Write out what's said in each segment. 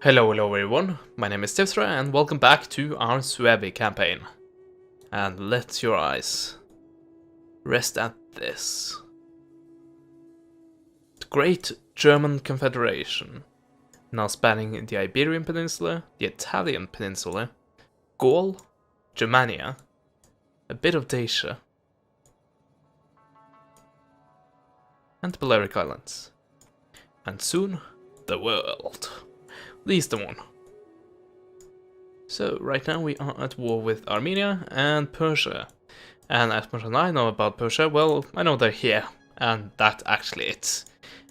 Hello everyone, my name is Tifsra and welcome back to our Suebi campaign. And let your eyes rest at this. The Great German Confederation, now spanning the Iberian Peninsula, the Italian Peninsula, Gaul, Germania, a bit of Dacia, and the Balearic Islands. And soon, the world. The Eastern one. So, right now we are at war with Armenia and Persia. And as much as I know about Persia, well, I know they're here. And that's actually it.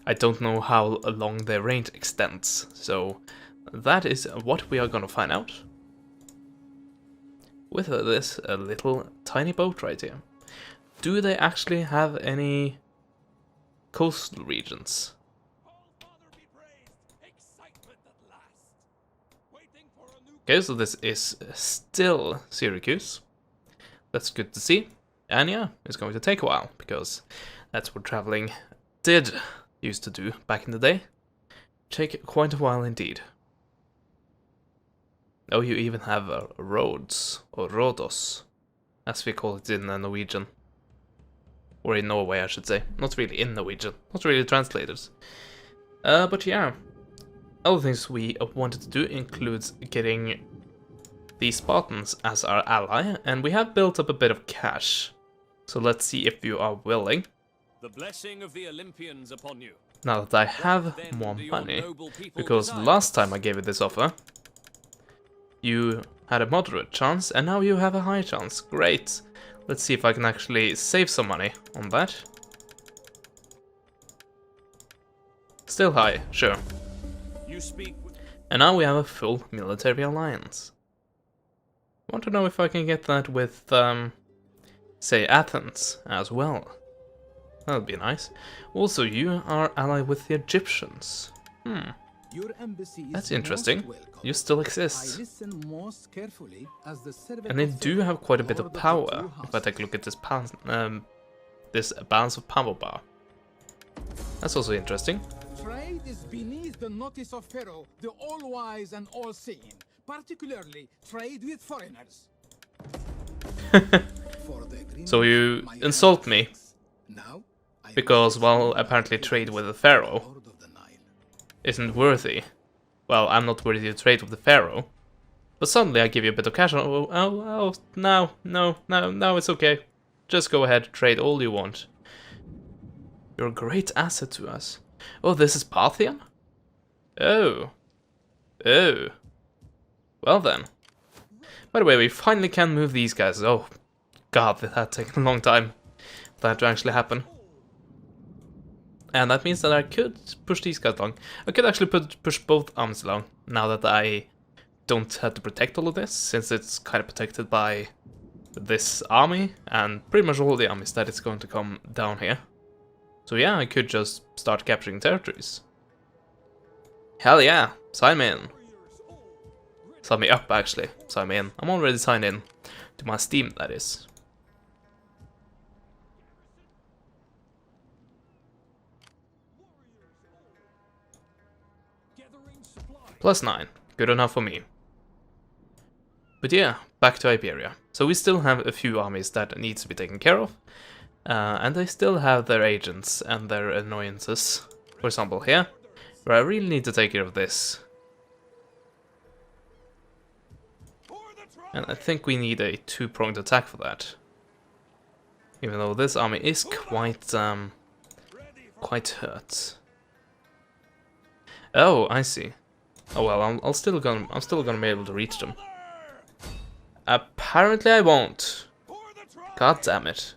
I don't know how long their range extends. So, that is what we are gonna find out. With this little tiny boat right here. Do they actually have any coastal regions? Okay, so this is still Syracuse. That's good to see. And yeah, it's going to take a while, because that's what traveling used to do back in the day. Take quite a while indeed. Oh, you even have roads, or rodos, as we call it in Norwegian. Or in Norway, I should say. Not really in Norwegian, not really translators. But yeah. Other things we wanted to do includes getting the Spartans as our ally, and we have built up a bit of cash. So let's see if you are willing. The blessing of the Olympians upon you. Now that I have more money, because last time I gave you this offer, you had a moderate chance, and now you have a high chance. Great. Let's see if I can actually save some money on that. Still high, sure. And now we have a full military alliance. I want to know if I can get that with, say, Athens as well. That would be nice. Also, you are allied with the Egyptians. That's interesting. You still exist. And they do have quite a bit of power, if I take a look at this balance of power bar. That's also interesting. Trade is beneath the notice of Pharaoh, the all-wise and all-seeing, particularly trade with foreigners. So you insult me, because, well, apparently trade with the Pharaoh isn't worthy. Well, I'm not worthy to trade with the Pharaoh, but suddenly I give you a bit of cash. Oh, no, it's okay. Just go ahead, trade all you want. You're a great asset to us. Oh, this is Parthian? Oh. Well then. By the way, we finally can move these guys. Oh, god, that had taken a long time for that to actually happen. And that means that I could push these guys along. I could actually push both armies along, now that I don't have to protect all of this, since it's kind of protected by this army, and pretty much all the armies that is going to come down here. So yeah, I could just start capturing territories. Hell yeah, sign me in. Sign me up, actually. Sign me in. I'm already signed in to my Steam, that is. +9, good enough for me. But yeah, back to Iberia. So we still have a few armies that needs to be taken care of. And they still have their agents and their annoyances. For example here, where I really need to take care of this. And I think we need a two-pronged attack for that. Even though this army is quite hurt. Oh, I see. Oh well, I'm still gonna be able to reach them. Apparently I won't. God damn it.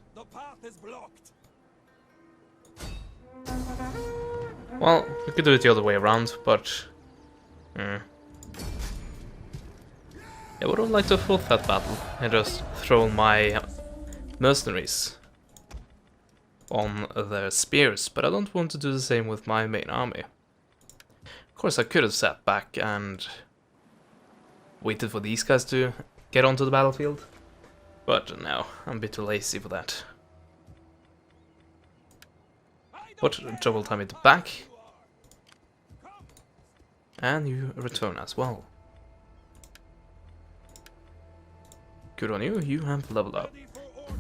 Well, we could do it the other way around, but... Yeah, I would have liked to have fought that battle and just thrown my mercenaries on their spears, but I don't want to do the same with my main army. Of course, I could have sat back and waited for these guys to get onto the battlefield, but no, I'm a bit too lazy for that. What trouble time it back? And you return as well. Good on you, you have leveled up.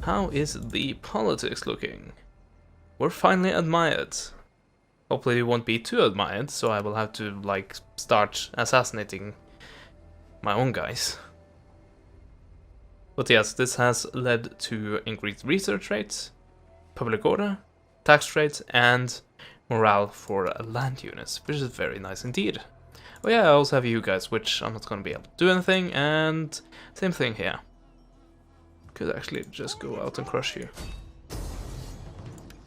How is the politics looking? We're finally admired. Hopefully we won't be too admired, so I will have to, like, start assassinating my own guys. But yes, this has led to increased research rates, public order, tax rates, and morale for land units, which is very nice indeed. Oh yeah, I also have you guys, which I'm not going to be able to do anything, and same thing here. Could actually just go out and crush you.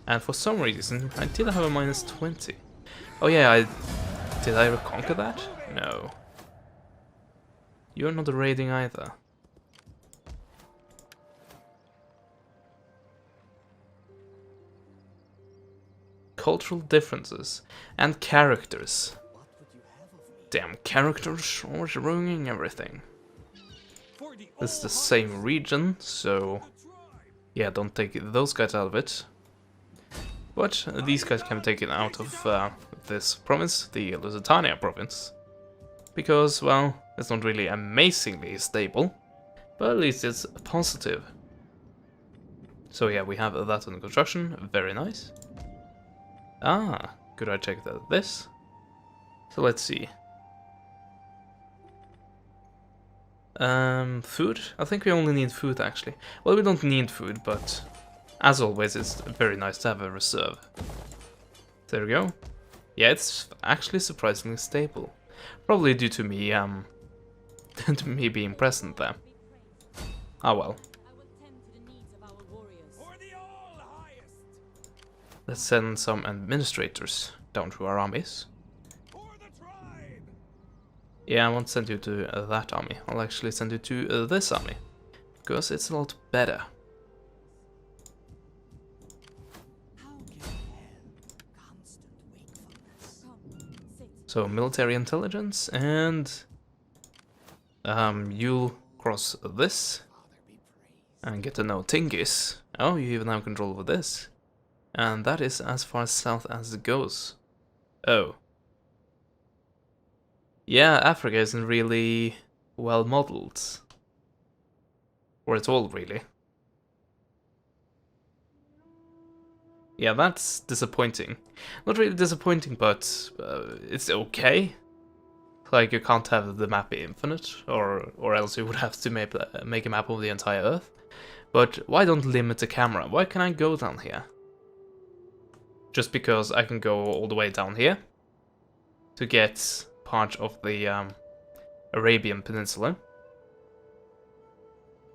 And for some reason, I did have a minus 20. Oh yeah, did I reconquer that? No. You're not raiding either. Cultural differences and characters. Damn characters, always ruining everything. This is the same region, so yeah, don't take those guys out of it. But these guys can be taken out of this province, the Lusitania province, because, well, it's not really amazingly stable, but at least it's positive. So yeah, we have that under construction, very nice. Ah, could I check that this? So let's see. Food? I think we only need food actually. Well, we don't need food, but as always, it's very nice to have a reserve. There we go. Yeah, it's actually surprisingly stable. Probably due to me, to me being present there. Ah well. Let's send some administrators down to our armies. Yeah, I won't send you to that army. I'll actually send you to this army, because it's a lot better. So, military intelligence, and you'll cross this and get to know Tingis. Oh, you even have control over this. And that is as far south as it goes. Oh. Yeah, Africa isn't really well modeled. Or at all, really. Yeah, that's disappointing. Not really disappointing, but it's okay. Like, you can't have the map be infinite, or else you would have to make a map of the entire Earth. But why don't limit the camera? Why can I go down here? Just because I can go all the way down here to get part of the Arabian Peninsula.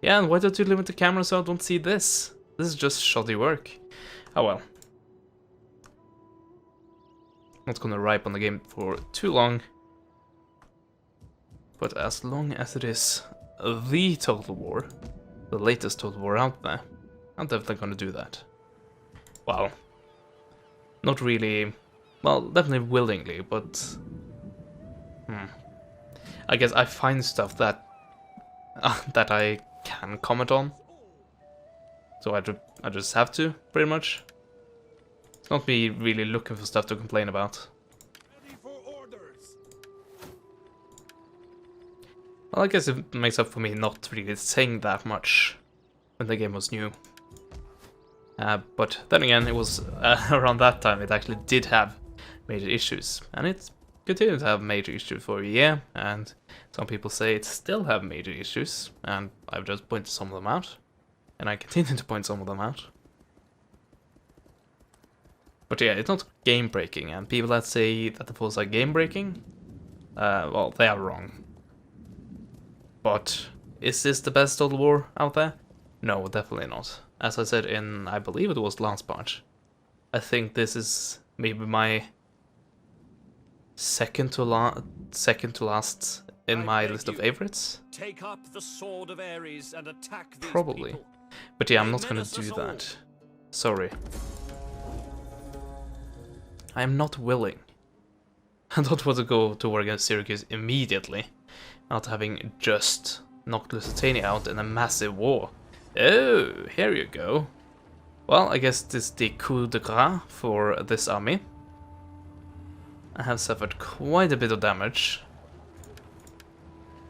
Yeah, and why don't you limit the camera so I don't see this? This is just shoddy work. Oh well. Not gonna ripe on the game for too long. But as long as it is the Total War, the latest Total War out there, I'm definitely gonna do that. Well, not really, well, definitely willingly, but I guess I find stuff that that I can comment on, so I just have to, pretty much. It's not me really looking for stuff to complain about. Well, I guess it makes up for me not really saying that much when the game was new. But then again, it was around that time it actually did have major issues, and it's continued to have major issues for a year, and some people say it still have major issues, and I've just pointed some of them out, and I continue to point some of them out. But yeah, it's not game breaking, and people that say that the falls are game breaking, well, they are wrong. But is this the best Total War out there? No, definitely not. As I said in, I believe it was last part, I think this is maybe my second to last in my list of favorites. Take up the sword of Ares and attack these Probably. people. But yeah, I'm not gonna do that. Sorry. I am not willing. I don't want to go to war against Syracuse immediately, not having just knocked Lusitania out in a massive war. Oh, here you go. Well, I guess this is the coup de grace for this army. I have suffered quite a bit of damage.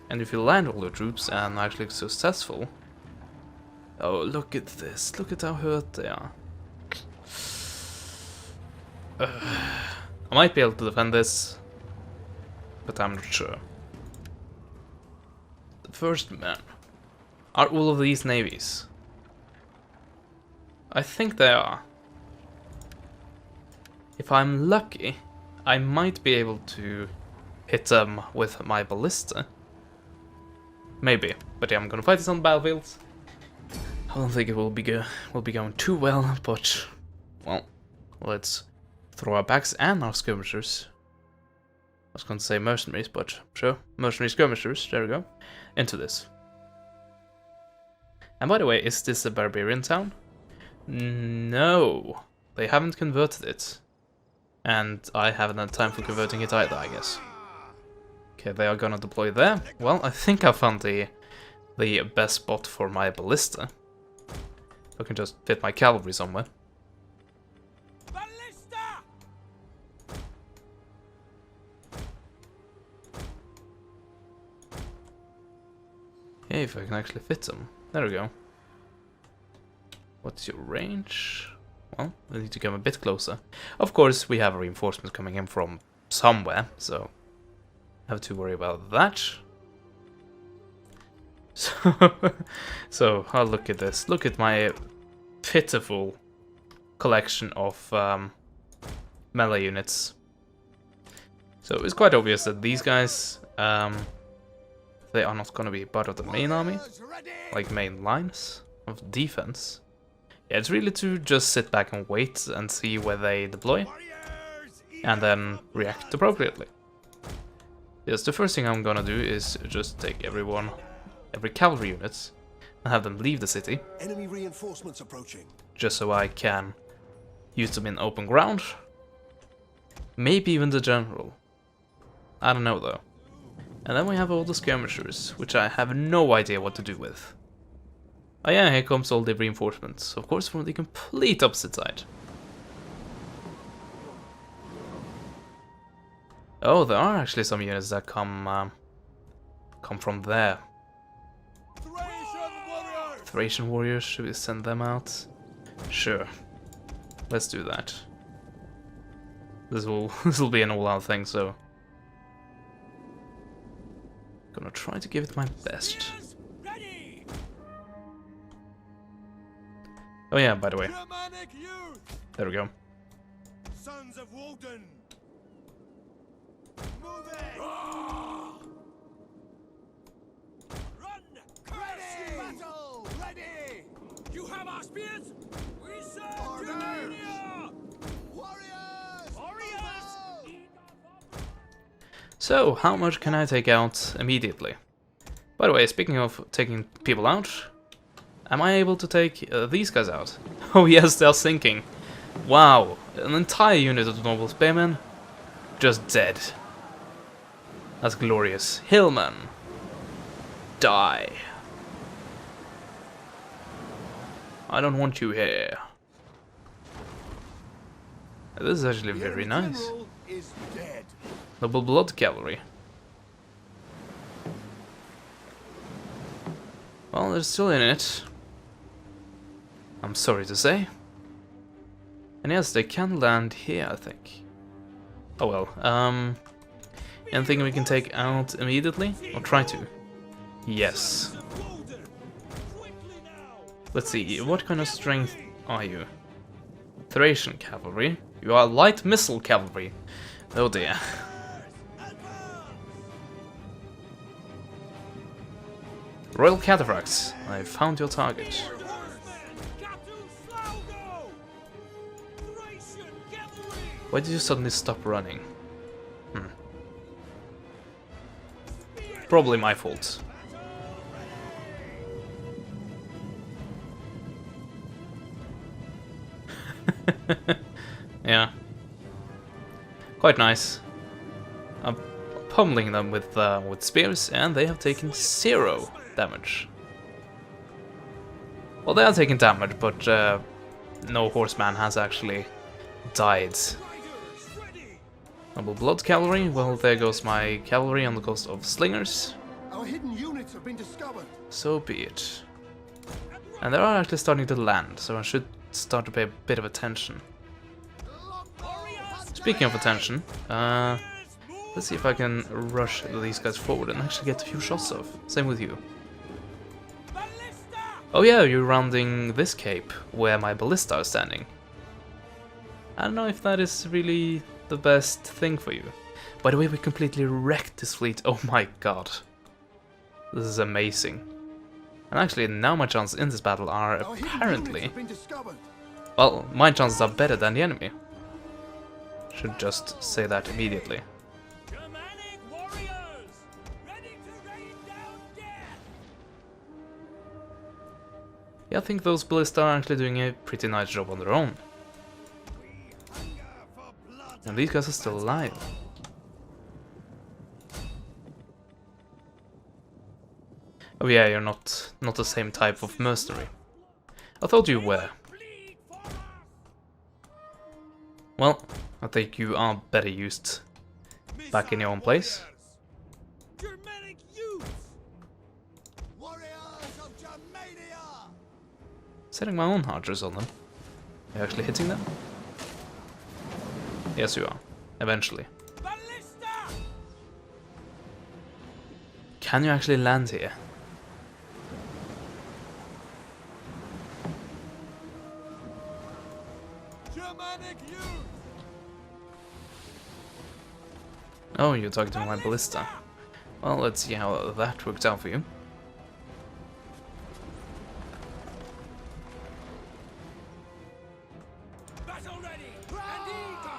And if you land all your troops and are actually successful... Oh, look at this. Look at how hurt they are. I might be able to defend this, but I'm not sure. The first man. Are all of these navies? I think they are. If I'm lucky, I might be able to hit them with my ballista. Maybe, but yeah, I'm gonna fight this on the battlefield. I don't think it will be going too well, but well, let's throw our backs and our skirmishers. I was going to say mercenaries, but sure, mercenary skirmishers. There we go. Into this. And by the way, is this a barbarian town? No, they haven't converted it. And I haven't had time for converting it either, I guess. Okay, they are gonna deploy there. Well, I think I found the best spot for my ballista. I can just fit my cavalry somewhere. Ballista! Hey, if I can actually fit them. There we go. What's your range? Well, we need to come a bit closer. Of course, we have reinforcements coming in from somewhere, so I have to worry about that. So I'll look at this. Look at my pitiful collection of melee units. So it's quite obvious that these guys, they are not going to be part of the main army, like main lines of defense. Yeah, it's really to just sit back and wait and see where they deploy, and then react appropriately. Yes, the first thing I'm gonna do is just take every cavalry unit, and have them leave the city. Enemy reinforcements approaching. Just so I can use them in open ground. Maybe even the general. I don't know though. And then we have all the skirmishers, which I have no idea what to do with. Oh yeah, here comes all the reinforcements. Of course, from the complete opposite side. Oh, there are actually some units that come from there. Thracian warriors, should we send them out? Sure. Let's do that. This will be an all-out thing, so gonna try to give it my best. Oh yeah, by the way. There we go. Sons of Walden. Run! Ready! Battle! Ready! You have our spears? We serve Romania! Warriors! Warriors! So, how much can I take out immediately? By the way, speaking of taking people out, am I able to take these guys out? Oh yes, they're sinking. Wow, an entire unit of noble spearmen just dead. That's glorious. Hillman, die. I don't want you here. This is actually very nice. General is dead. Noble blood cavalry. Well, they're still in it. I'm sorry to say. And yes, they can land here, I think. Oh well, anything we can take out immediately? Or try to? Yes. Let's see, what kind of strength are you? Thracian cavalry? You are light missile cavalry. Oh dear. Royal Cataracts, I found your target. Why did you suddenly stop running? Probably my fault. Yeah. Quite nice. I'm pummeling them with spears, and they have taken 0 damage. Well, they are taking damage, but no horseman has actually died. Noble Blood Cavalry, well, there goes my cavalry on the coast of Slingers. Our hidden units have been discovered. So be it. And they are actually starting to land, so I should start to pay a bit of attention. Speaking of attention, let's see if I can rush these guys forward and actually get a few shots off. Same with you. Oh yeah, you're rounding this cape, where my ballista is standing. I don't know if that is really the best thing for you. By the way, we completely wrecked this fleet, oh my god. This is amazing. And actually, now my chances in this battle are apparently... Well, my chances are better than the enemy. Should just say that immediately. Germanic warriors, ready to rain down death. Yeah, I think those ballista are actually doing a pretty nice job on their own. And these guys are still alive. Oh yeah, you're not the same type of mercenary. I thought you were. Well, I think you are better used back in your own place. Germanic youths. Warriors of Germania! Setting my own archers on them. Are you actually hitting them? Yes, you are. Eventually. Ballista. Can you actually land here? Germanic youths. Oh, you're targeting my ballista. Well, let's see how that worked out for you. Battle ready and eager.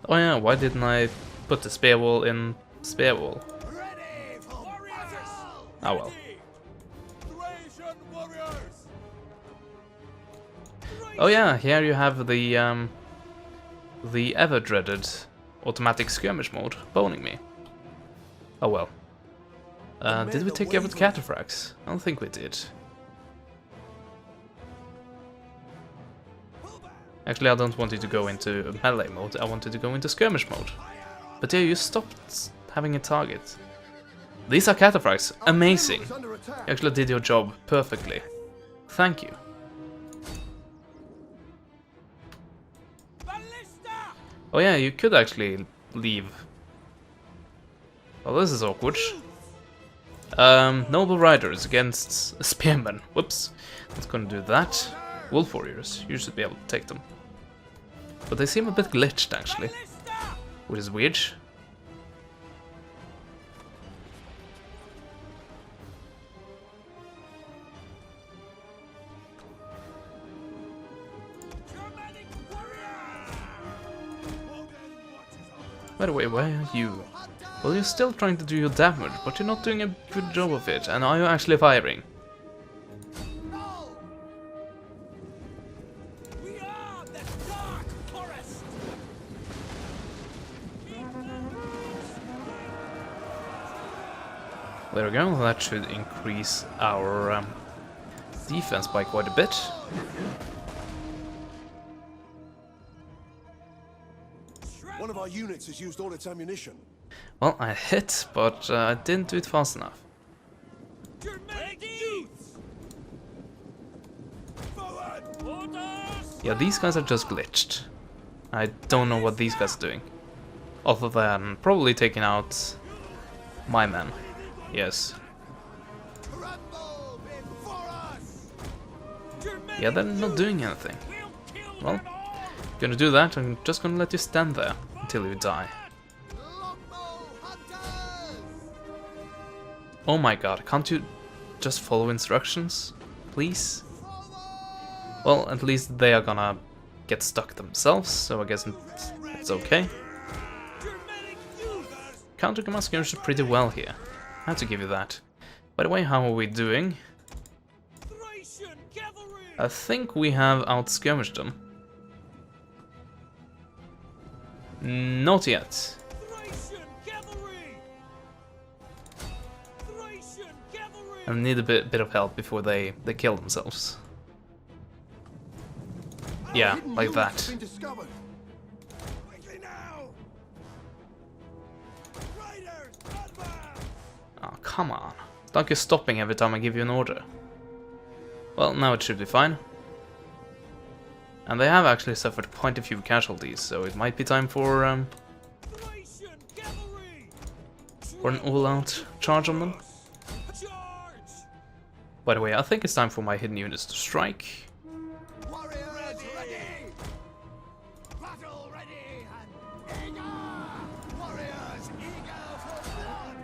Oh yeah, why didn't I put the spear wall in spear wall? Ready for battle! Oh well. Thracian warriors. Oh yeah, here you have the ever-dreaded automatic skirmish mode boning me. Oh well. Did we take care of the cataphracts? I don't think we did. Actually, I don't want you to go into melee mode, I wanted to go into skirmish mode. But yeah, you stopped having a target. These are cataphracts, amazing! You actually did your job perfectly. Thank you. Oh yeah, you could actually leave. Well, this is awkward. Noble Riders against Spearmen. Whoops. Not gonna do that. Wolf Warriors, you should be able to take them. But they seem a bit glitched, actually. Which is weird. By the way, why are you? Well, you're still trying to do your damage, but you're not doing a good job of it. And are you actually firing? We are the dark forest. There we go, that should increase our defense by quite a bit. One of our units has used all its ammunition. Well, I hit, but I didn't do it fast enough. Germanic youths. Forward. Orders. Yeah, these guys are just glitched. I don't know what these guys are doing. Other than probably taking out my men. Yes. Tremble before us! Yeah, they're not doing anything. We'll kill Well, them all. gonna do that, I'm just gonna let you stand there until you die. Longbow hunters! Oh my god, can't you just follow instructions? Please? Well, at least they are gonna get stuck themselves, so I guess it's okay. Germanic youths. Counter command skirmished pretty well here. I have to give you that. By the way, how are we doing? Thracian cavalry. I think we have out-skirmished them. Not yet. Thracian cavalry. Thracian cavalry. I need a bit of help before they kill themselves. Yeah, Hidden like units that. have been discovered. Quickly now! come on. It's like you're stopping every time I give you an order. Well, now it should be fine. And they have actually suffered quite a few casualties, so it might be time for an all-out charge on them. By the way, I think it's time for my hidden units to strike. Warriors ready! Battle ready and eager! Warriors eager for blood!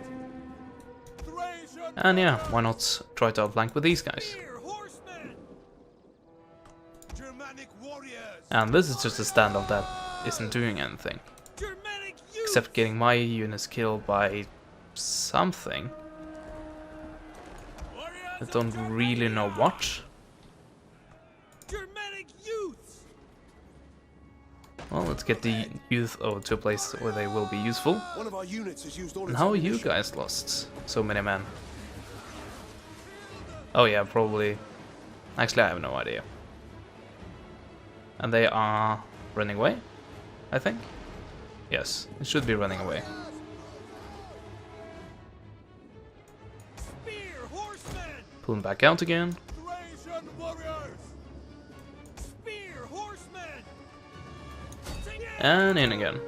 Thracian And yeah, why not try to outflank with these guys? horsemen! Germanic warriors! And this is just a standoff that isn't doing anything. Germanic youth! Except getting my units killed by something. I don't really know what. Germanic youth! Well, let's get the youth over to a place where they will be useful. One of our units has used all And its how are you ammunition. guys lost so many men? Oh yeah, probably. Actually, I have no idea. And they are running away, I think. Yes, it should be running away. Spear horsemen! Pulling back out again. Thracian warriors! Spear horsemen! And in again.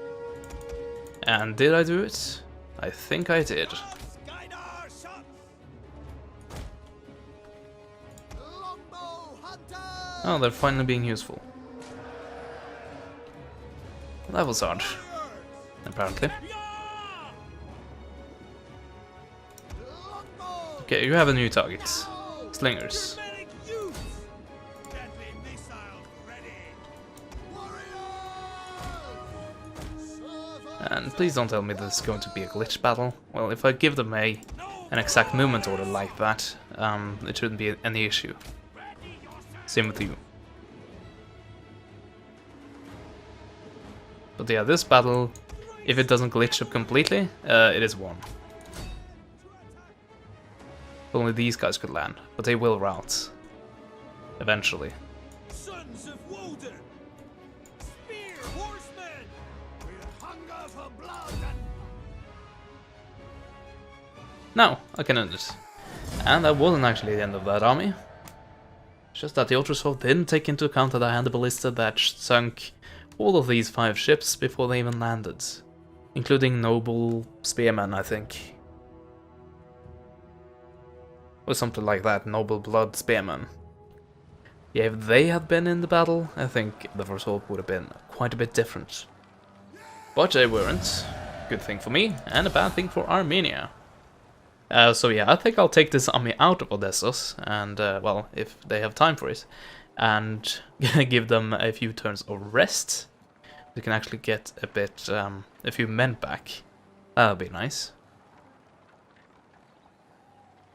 And did I do it? I think I did. Skydar shots! Longbow hunter! Oh, they're finally being useful. That was hard, apparently. Okay, you have a new target. Slingers. Germanic youth! Deadly missiles ready! Warriors! And please don't tell me this is going to be a glitch battle. Well, if I give them an exact movement order like that, it shouldn't be any issue. Same with you. But yeah, this battle, if it doesn't glitch up completely, it is won. Only these guys could land, but they will rout. Eventually. Sons of Woden! Spear horsemen! We hunger for blood and Now, I can end it. And that wasn't actually the end of that army. It's just that the Ultrasword didn't take into account that I had a ballista that sunk all of these 5 ships before they even landed. Including noble spearmen, I think. Or something like that, noble blood spearmen. Yeah, if they had been in the battle, I think the result would have been quite a bit different. But they weren't. Good thing for me, and a bad thing for Armenia. So yeah, I think I'll take this army out of Odessos, and well, if they have time for it, and give them a few turns of rest. We can actually get a bit, a few men back. That'll be nice.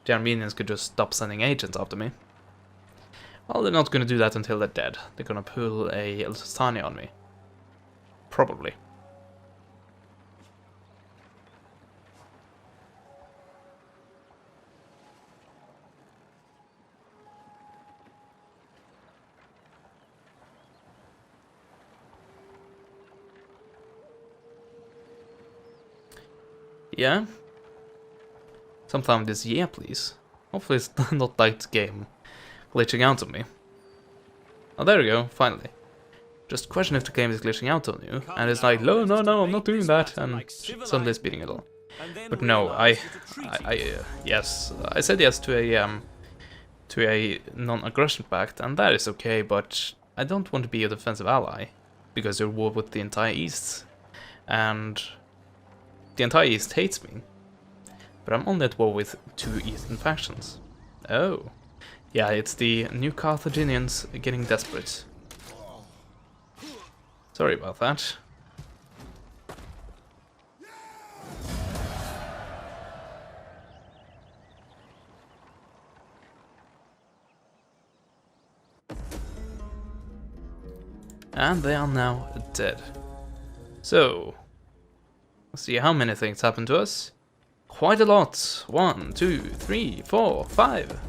The Armenians could just stop sending agents after me. Well, they're not going to do that until they're dead. They're going to pull a Lusitania on me. Probably. Yeah? Sometime this year, please. Hopefully it's not like the game glitching out on me. Oh, there we go, finally. Just question if the game is glitching out on you, and it's like, no, I'm not doing that, and suddenly it's beating it all. But no, yes, I said yes to a non-aggression pact, and that is okay, but I don't want to be a defensive ally, because you're at war with the entire East, and the entire East hates me. But I'm only at war with 2 Eastern factions. Oh. Yeah, it's the new Carthaginians getting desperate. Sorry about that. And they are now dead. So, let's see how many things happened to us. Quite a lot. 1, 2, 3, 4, 5.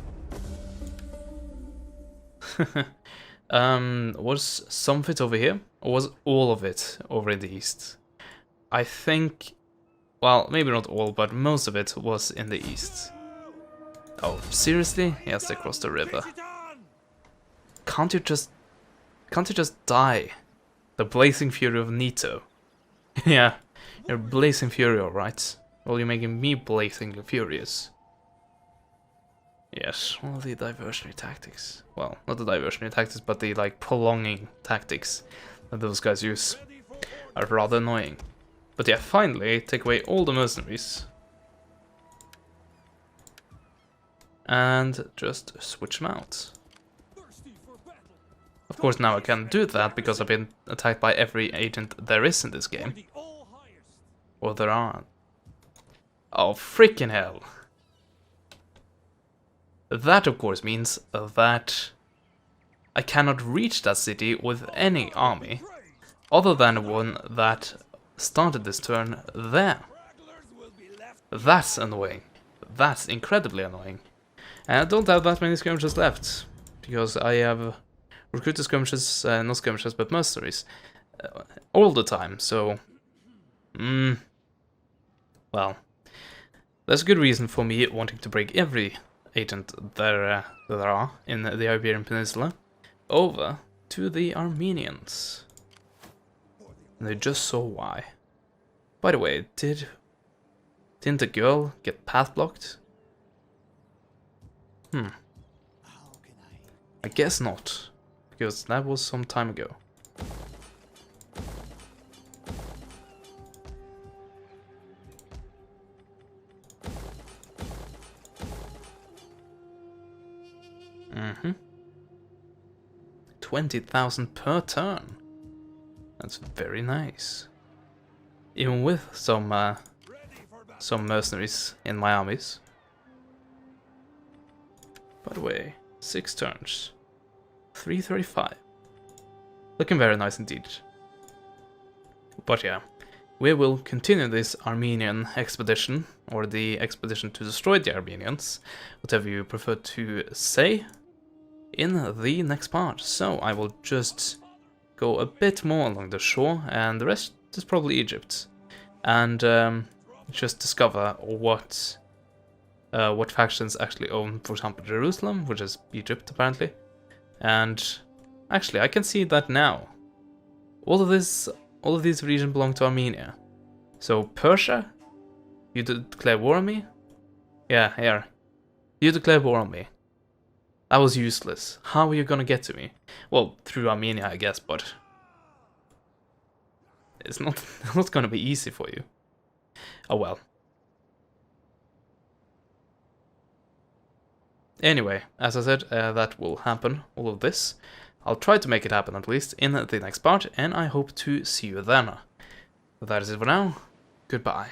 Was some of it over here? Or was all of it over in the east? I think Well, maybe not all, but most of it was in the east. Oh, seriously? Yes, they crossed the river. Can't you just die? The blazing fury of Nito. Yeah, you're blazing fury, alright. Well, you're making me blazingly furious. Yes, all the diversionary tactics. Well, not the diversionary tactics, but the, like, prolonging tactics that those guys use are rather annoying. But yeah, finally, take away all the mercenaries. And just switch them out. Of course, now I can't do that because I've been attacked by every agent there is in this game. Or there are. Oh, freaking hell. That, of course, means that I cannot reach that city with any army other than the one that started this turn there. That's annoying. That's incredibly annoying. And I don't have that many skirmishes left, because I have recruited skirmishes, not skirmishes, but mercenaries, all the time, so... well, there's a good reason for me wanting to break every agent there are in the Iberian Peninsula over to the Armenians. And they just saw why. By the way, didn't the girl get path blocked? I guess not, because that was some time ago. Mm-hmm. 20,000 per turn. That's very nice. Even with some mercenaries in my armies. By the way, 6 turns. 335. Looking very nice indeed. But yeah, we will continue this Armenian expedition, or the expedition to destroy the Armenians, whatever you prefer to say, in the next part. So I will just go a bit more along the shore, and the rest is probably Egypt, and just discover what factions actually own, for example, Jerusalem, which is Egypt apparently. And actually, I can see that now. All of these regions belong to Armenia. So Persia, you declare war on me? Yeah, here. You declare war on me. That was useless. How are you gonna get to me? Well, through Armenia, I guess, but it's not gonna be easy for you. Oh well. Anyway, as I said, that will happen, all of this. I'll try to make it happen at least in the next part, and I hope to see you then. That is it for now. Goodbye.